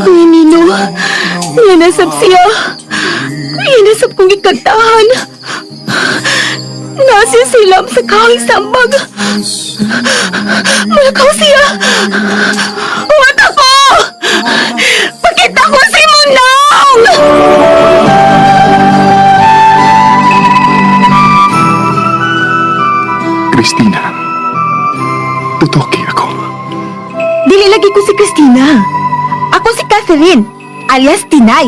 Kuya Nino, yan nasab siya. Yan nasab kong ikagtahan. Nasi silap sa kahing sambag. Malakaw siya. Huwag ako! Pakita ko si Munong! Christina, tutuki ako. Dili lagi ko si Christina. Ako si Catherine, alias Tinay.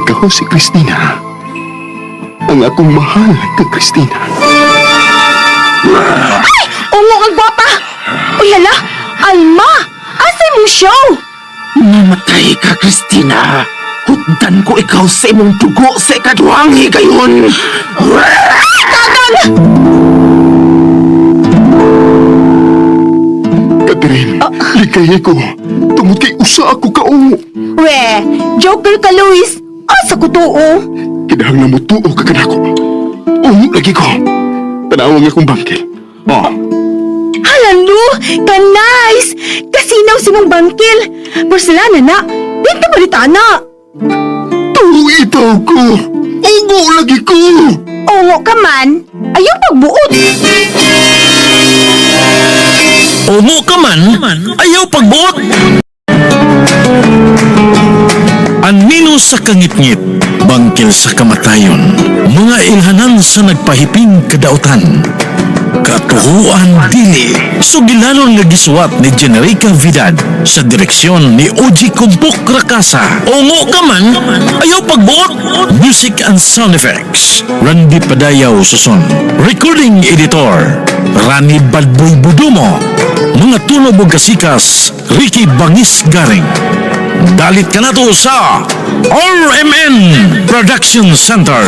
Ikaw si Christina. Ang akong mahal ka, Christina. Ay! Ungo ang gwapa! Uy, hala! Alma! Asay mo show? Namatay ka, Christina. Hutdan ko ikaw sa imong dugo sa ikaduhang higayon. Catherine, ligaya ko. Tungod kay usa ako kaungo. We, joker ka, Luis. Asa ko tuo? Kinahang na mo tuo ka kanako. Ungo lagi ko. Tanawang akong bangkil. Oh, Halalo! Ka-nice! Kasinaw si mong bangkil. Porcelana na. Dito balita na. tuo itaw ko. Ungo lagi ko. Ungo ka man. Ayaw pagbuot. Umo ka man, ayaw pagbuot. Anino sa kangit-ngit, bangkil sa kamatayon, mga ilhanan sa nagpahiping kadautan. Katuhuan dili, sugilanon nga giswat ni Generica Vidal sa direksyon ni Oji Kumpok Rakasa. Ungo ka man, ayaw pagbuot. Music and sound effects, Randy Padayaw Suson. Recording editor, Rani Badboy Budumo. Mga tunog o kasikas, Ricky Bangis Garing. Dalit ka na to sa RMN Production Center.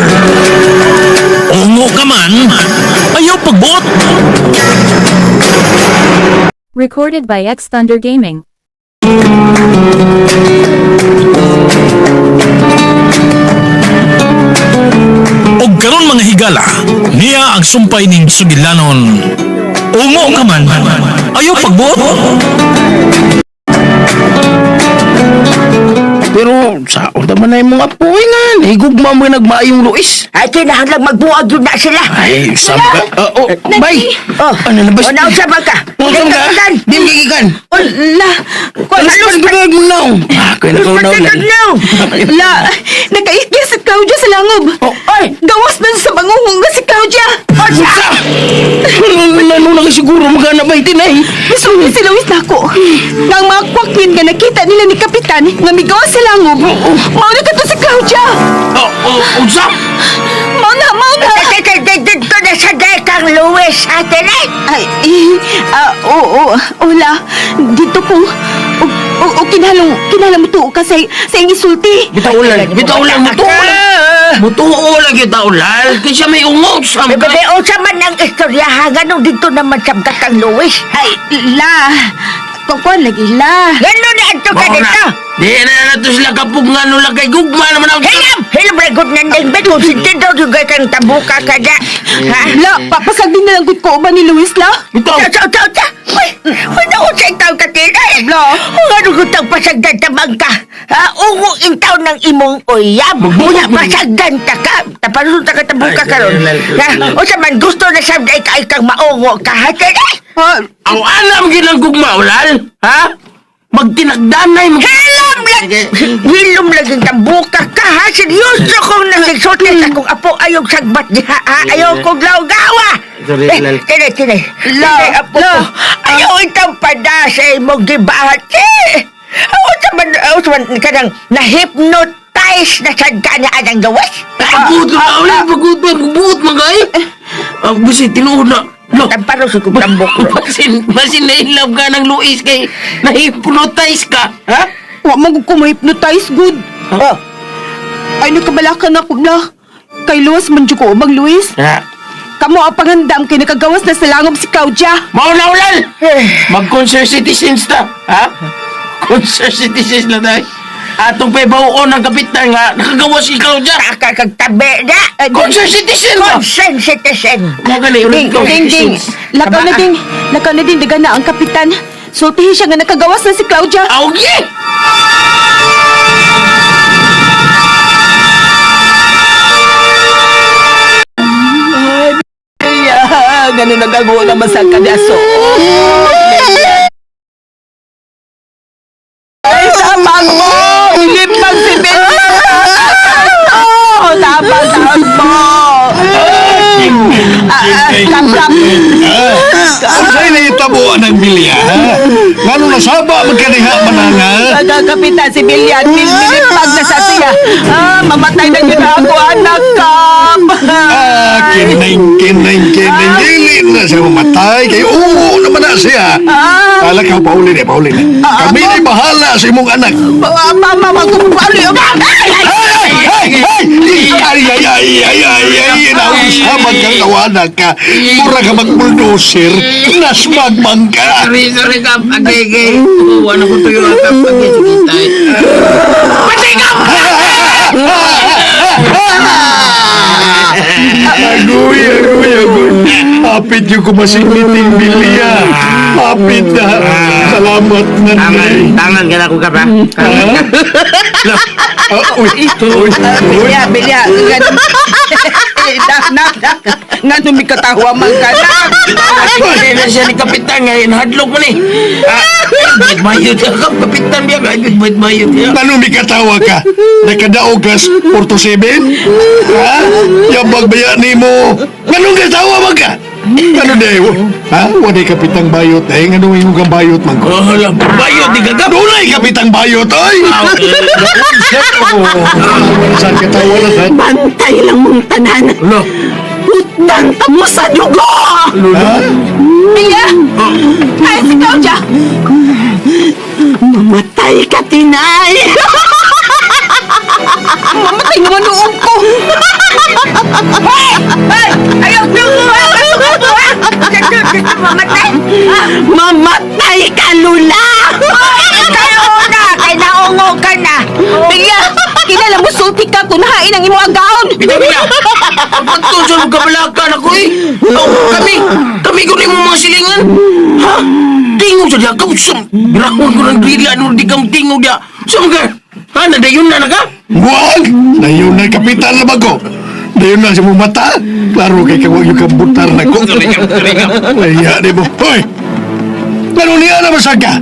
Ungo ka man, ayaw pagbuot. Recorded by X Thunder Gaming. Og karon mga higala, niya ang sumpay ning sugilanon. Ungo ka man, ayaw pagbuot. Pero sa unta man ay mga puwi nga, higugma mo nagmaayong Luis. Ay, kinahanglang magbuwag yun na sila. Ay, samba. Bay! Oh, Ano na ba? Unaw sa bangka. Nung ka? Nagkakagan. Di mo gigigan. La, Alas pa nagbinuag mo na. Kaya na kaunaw lang. Nagkakagan. la, nakaikya si Claudia sa langob. Oh, ay! Gawas man sa bangungong nga si Claudia. Sa! Ano lang siguro maghanap ba itinay? Misuwi si Luis na ako. Nang mga kwakwin nga nakita nila ni Kapitan nga migawa sa langob. Mauna ka to si Claudia. Unsa? Mauna. Dito na sa dekang Luis, atin ay. Ay, oo, Ola. Dito ko. O kinahanglan mo tuo ka sa iyong isulti. Bitaulan, Mutuo lagi taulal. Kasi may ungog sa mga. Bebe, o sa man ang istoryahan, ganun dito naman sa dekang Luis. Ay, la. Kukuan lagi, la. Ganun na ito ka dito. Di na nato sila kapug nga nung lagay gugma naman ang... Hilam, regot nandang bet. Kung sintido juga kang tabuka ka dyan. Ha? La, papasag din na lang ko ba ni Luis, la? Bitaw! Sa. Uy, na ko sa itaw ka tinay. La. Ano ko tang pasagdan tabang ka? Ha? Ungo intaw ng imong uyab. Una pasagdan ta ka. Tapasun ta ka tabuka ka ron. Ha? O sa man gusto na sabday ka ikang maungo ka. Ha? Tinay? Ang alam ginang gugma, ulal! Ha? Magtinagdanay mo. Hilom lagi ang buka ka, ha? Seryoso kong nagigsotin akong apo ayong sagbat diha, ha? Ayaw kong lawgawa. Tinay. Apo ko. Ayaw itang padasay mo gibahat, eh. Ako saman kanang na-hypnotize na sadka na anang gawas. Pagbuot na, ulal! Pagbuot magay! Basi, tinuod na. Lo, Tamparo sa kong tambok. Basin na-inlove ka ng Luis kay na-hypnotize ka, ha? Wa mo ko ma-hypnotize, good. Oh, Ay, nakabalakan ako, la. Kay Luis, man ko bang Luis? Ha? Kamu ang pangandam kay nakagawas na sa langob si Claudia. Mauna, ulal! Mag-concert citizens ta, ha? Concert citizens na tayo. Atong paybaon ng kapitan nga nakagawas si Claudia. Nakakagtabi na. Concerned citizen ba? Concerned citizen. Magali, Ding, ding, ding. Lakaw na ding. Lakaw na ding, daga na ang kapitan. Sultihin siya nga nakagawas na si Claudia. Augie! Ganun nagagawa naman sa kadaso. Ay, sabang mo! Ilipag si Belia! Oh, tapang mo! Kap. Sa'yo na itabuan ng bilya, ha? Ngano nasaba magkaniha mananga? Kapitan si Belia, nilipag na sa siya. Mamatay na yun ako, anak, Kap! Kining. Dili na siya mamatay. Kaya oo naman na siya. Kala ka, paulin eh. Kami na bahala sa imong anak. Mama, kumupalo yung... Ay! Nausabag kang kawanan ka. Mura ka mag-bulldozer. Nasmagmang ka. Sorry, Kap. Agay. Ano ko tuyo ang Kap? Agay, sige tayo. Patay, Kap! Agoy. Hapit yung kumasingiting bilya. Hapit na. Salamat na. Tangan ka na ko, Kap, ha? Belia, nga tumikatawa man ka na. Pwede na siya ni Kapitan ngayon. Hadlok mo ni. Bait mayot ka, Kapitan niya. Bait mayot ka. Ano may katawa ka? Nakadaog ka 4-7? Ha? Yabag bayani mo. Anong katawa mo ka? Ano dayo? Ha? Wala kapitang bayot eh. Ano yung kang bayot man ko? Oh, lang. Bayot, di ka, Kap. Wala kapitang bayot ay! Saan katawa na sa? Bantay lang mong tanan. Lo. Utang mo sa dugo! Ha? Belia! Ay, si Claudia! Mamatay ka, Tinay! Mamatay naman noong ko! Ayaw tungo! Mamatay! Mamatay ka, Lula! Kayo na! Kay naungo ka na! Belia! Kinala mo sulti ka kung nahain ang imong agaon! Pina. Pagtun sa mga kabalakan ako eh. Kami ko rin mga silingan. Ha? Tingog sa diya. Birakon ko ng grila. Ano di kang tingog diya. Saan ka? Ha? Nadayon na ka? Huwag! Dayon na kapitan na bago. Dayon na sa mong mata. Klaro kay kawag yung kabutar na ko. Kaya di mo. Hoy! Ganun niya naman sa ka?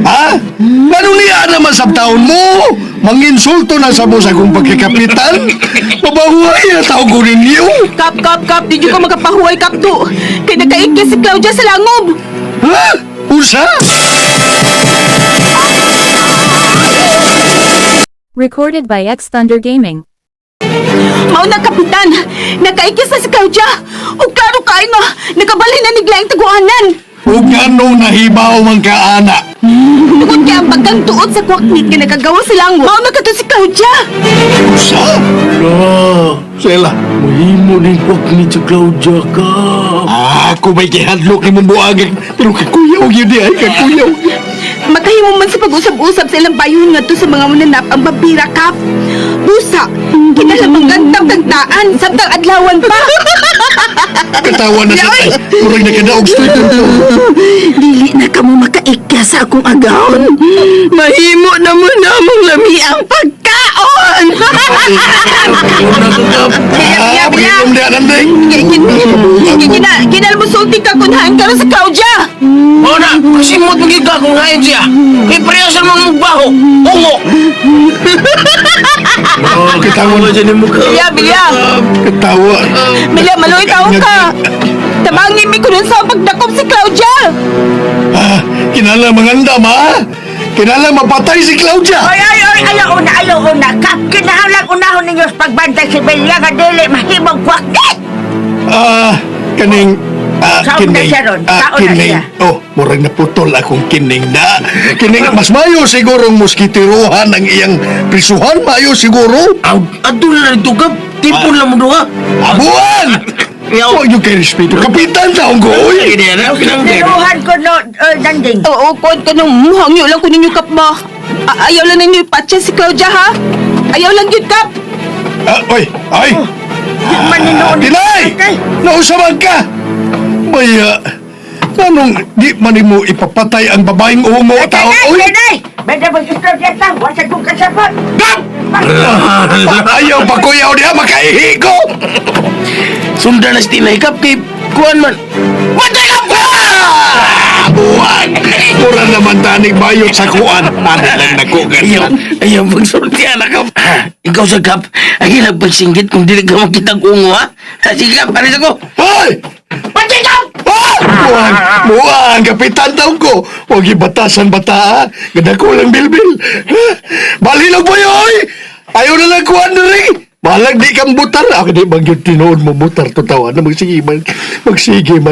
Ha? Ganun niya naman sa taon mo? Manginsulto na sa mo sa kong pagkikapitan? Mabahuay na tao ko ninyo? Kap! Di nyo ka makapahuay, Kap, to! Kaya nakaikis si Claudia sa langob! Ha? Usa? Recorded by X Thunder Gaming. Mauna, Kapitan! Nakaikis na si Claudia! O klaro kayo nga! Nakabalhin na nigla ang taguanan! Huwag anong nahibaw man ka, anak. Tungod kaya ang pagkang tuot sa kwaknit ka nakagawa sa langob! Mauna ka to si Claudia! Usa? Sela. Mahimo din kwaknit sa Claudia ka. Ako may kihadlok ni mong buagin. Pero kakuyaw yun di ay kakuyaw. Makahimo man sa pag-usap-usap sa ilang bayon nga to sa mga mananap ang babira, Kap! Busa! Kinalamang gantang tagtaan! Sabtang adlawan pa! Katawa na sa tay. Kurang nakadaog street to. Dili na ka mo makaikya sa akong agaon. Mahimo na mo namang lami ang pagkaon. Pagkinom di ananday. Kinalmusulti ka kunhaan ka rin sa Claudia. O na, masimot mo giga kung ngayon siya. Iparehasan mo ng baho. Ungo. Katawa na dyan mo ka. Bilya. Katawa. Bilya, maluwi tao ka. Tabangin mi ko dun sa pagdakop si Claudia. Kinala manganda ma. Kinala mapatay si Claudia. Ayaw una. Kap, kinahanglang unahon ninyo sa pagbantay si Belia nga dili mahimong kwakit! Kaning Saon na siya ron? Saon na kining. siya? Oh, murag naputol akong kining na. Kining mas mayo siguro moskitiruhan ang iyang prisuhan, mayo siguro. Adul na ito, Kap. Tipon lang mo doon, ha? Abuan! Yaw. Huwag yung kay respeto. Kapitan taong ko, oy! Hindi na, pinanggan. Niluhan ko no, Nanding. Oo, kuwan ka nung hangyo lang ko ninyo kap mo. Ayaw lang ninyo ipatsa si Claudia, ha? Ayaw lang yun, kap. Oy, ay! Maninoon. Tinay! Nausaman ka! Maya, anong di man mo ipapatay ang babaeng umo tao? Oy! Tinay! Beda mo gusto dyan lang. Wasag kong kasapot. Gap! Ayaw pa kuyaw niya, makaihi ko! Sundan na si Tinay Kap kay kuan man. Matay ka pa! Buwan! Mura naman tanig bayot sa kuan. Ano lang nakugan Ayaw, ayaw magsultihan na Kap. Ikaw sa Kap, ay nagpagsinggit kung dili ka makitang ungo ha. Sige Kap, alis ako. Hoy! Pati Kap! Buwan! Buwan! Kapitan daw ko! Huwag ibatasan bata, ha? Ganda ko lang bilbil. Balilog mo yoy! Ayaw na lang kuhan na rin! Malang di kang butar. Ako di bang yung tinoon mo butar to tawa na magsige man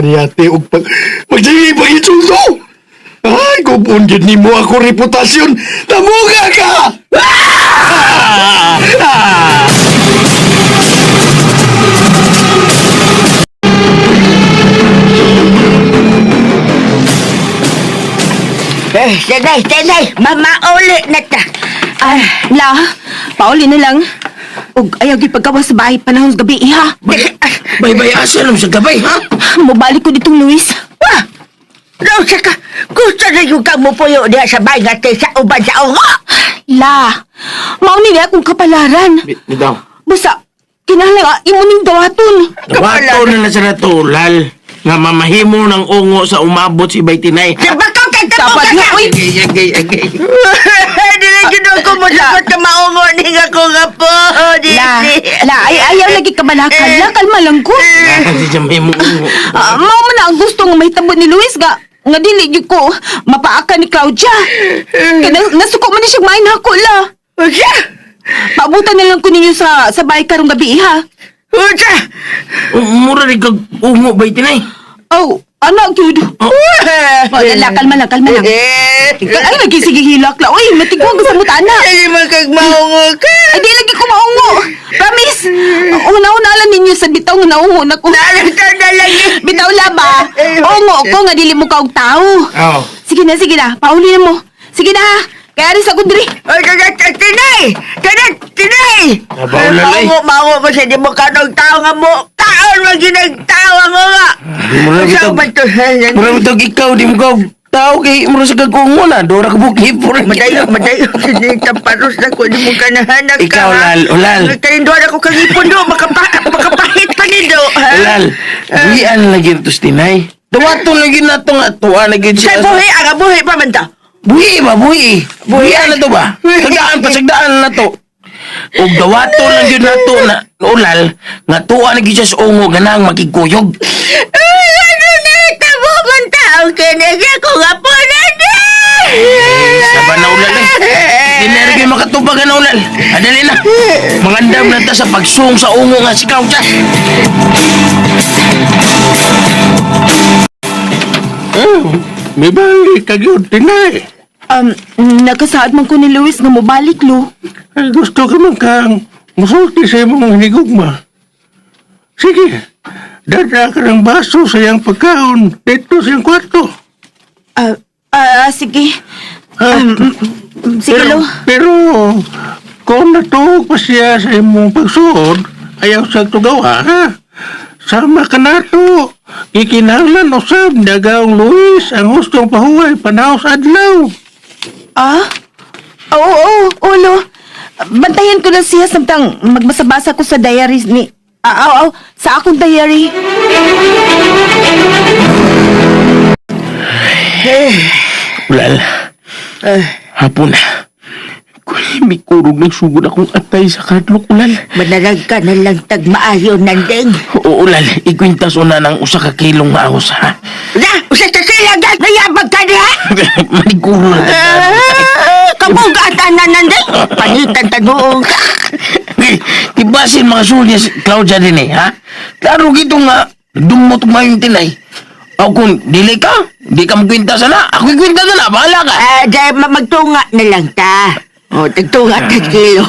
yate o magsige pang isuso. Ay, kupon yun ni mo ako reputasyon. Namuga ka! Tinay! Mamauli na ta. La, pauli na lang. Ug ayaw gi pagkawas sa bahay panahon sa gabi, ha? Bay-bay asa lang sa gabay ha. Mobalik ko ditong Luis. Wah! Rosa ka! Gusto na yung kang mupuyo diya sa bahay nga sa uban sa ungo! La, mauni na akong kapalaran. Bitaw. Basta, kinahanglan imo ning dawaton. Kapato na na sa natulal nga mamahimo ng ungo sa umabot si Baytinay. Bakaw ka! Dapat nga, uy! Agay. Dili gino ko mo dapat ka maungo ni nga ko nga po! Ayaw lagi kabalakan. La, kalma lang ko. Kasi siya may ungo. Mao man na ang gusto nga mahitabo ni Luis nga dili gyud ko mapaaka ni Claudia. Kaya nasuko man ni siya main hako, la. Usa! Paabutan na lang ko ninyo sa bahay karong gabi, ha? Usa! Mura rin kag ungo Baytinay. Oh, anak gyud. La, kalma lang. Ay, lagi sige hilak la. Uy, matigwag sa mutana. Ay, magkagmaungo ka! Ay, di lagi ko maungo. Promise. Una-una lang ninyo sa bitaw nga naungo na ko. Nalito na lang eh! Bitaw laba. Ungo ko nga dili mo kaog tao. Oo. Sige na. Pauli na mo. Sige na, ha. Kaya rin sa kundri. Ay, Tinay! Tinay! Nabaw na lang eh. Maungo ko sa di mo kanong tao nga mo. Kaon mo ginagtawa mo nga! Mura Saan bitog. ba ito? Mura bitog ikaw di mo kaog tao kay mura sa kagungo na. Dora ka buki pura. Madayo, sinitamparos na ko, di mo ka nahanap ka. Ikaw, Lal. Kalinduan ako kang ipon do, makapahit pa nindo. Lal, buhian lagi ito si Tinay. Tuwato lagi na ito nga. Tuwa na gid Sa siya. buhi, ang buhi pa man ta. Buhi ba, buhi. Buhian na to ba? Sagdaan na to. O dawato lang yun na to na ulal nga tuwa na gid siya sa ungo ganang makikuyog. Ano na tabungan tao, kinigya ko nga po na di. Saban na ulal eh. Di na rin kayo makatubagan na ulal. Adali na. Mangandam na ta sa pagsung sa ungo nga si Claudia. May balik ka yun, Tinay. Nakasaad man ko ni Luis nga mobalik, lo. Ay, gusto ka man kang masulti sa imong hinigugma. Sige, dada ka ng baso sa iyang pagkaon dito sa iyang kwarto. Sige. Ah, Sige, lo. pero kung natuog pa siya sa imong pagsuod, ayaw siya tugawa, ha? Sama ka na to. Ikinahanglan usab dagaong Luis ang gustong pahuway panahon sa adlaw. Oo, lo. Bantayan ko na siya samtang magbasa-basa ko sa diaries ni... sa akong diary. Ulal. Hapon na. May kurog ng sugod akong atay sa kadlok, ulal. Manalag ka na lang tagmaayo nandeng. Oo, ulal. Ikwintas una ng usa ka kilong ahos, ha? Na, usa ta sila gas, mayabag ka niya. Maniguro na Kabugatan na nandeng. Panitan tanuong ka. Tibasin mga sulya si Claudia din eh, ha? Klaro gito nga, dumot mo yung Tinay. O kung dili ka, di ka magkwinta sana. Ako ikwinta sana, bahala ka. Dahil magtunga na lang ta. O, tagtunga ta kilo.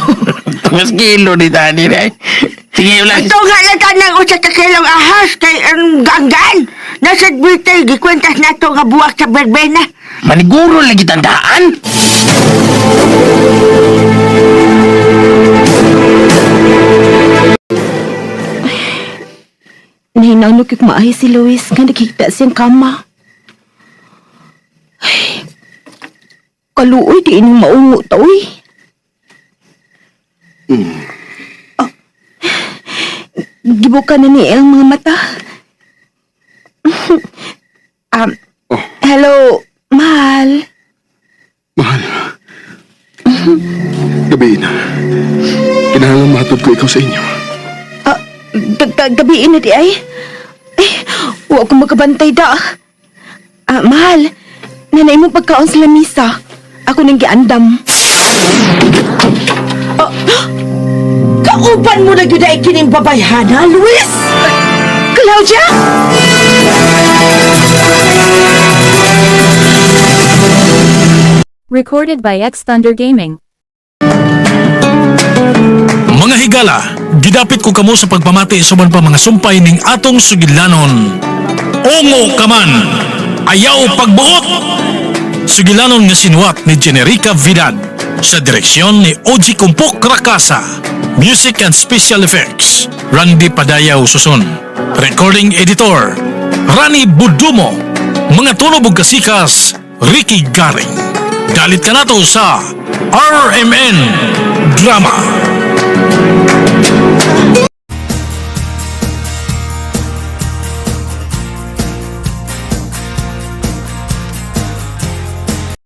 Tungas kilo ni Tani na eh. Sige, ulan. Ito nga na kanang usa ka kilong ahas kay ang ganggan. Nasa bitay gikwentas nato nga buwak sa berbena. Maniguro lagi tandaan. Nahinanok yung maahi si Luis nga nakikita siyang kama. Ay, kaluoy di inyong maungo to eh. Ah, gibuka na ni ang mga mata. Hello, mahal. Mahal. Gabi na. Kinahanglan mahatod ko ikaw sa inyo. Gabiin na di ay. Ay, huwag akong makabantay da. Mahal, nanay mo pagkaon sa lamisa. Ako nang giandam. Kauban mo na gyud ay kining babayhana, Luis. Claudia! Recorded by X Thunder Gaming. Mga higala, gidapit ko kamo sa pagpamati suman pa mga sumpay ning atong sugilanon. Ongo kaman, ayaw pagbuot. Sugilanon nga sinuwat ni Generica Vidal sa direksyon ni Oji Kumpok Rakasa. Music and Special Effects, Randy Padayaw Suson. Recording Editor, Rani Budumo. Mga tunog ug kasikas, Ricky Garing. Dalit ka nato sa RMN Drama.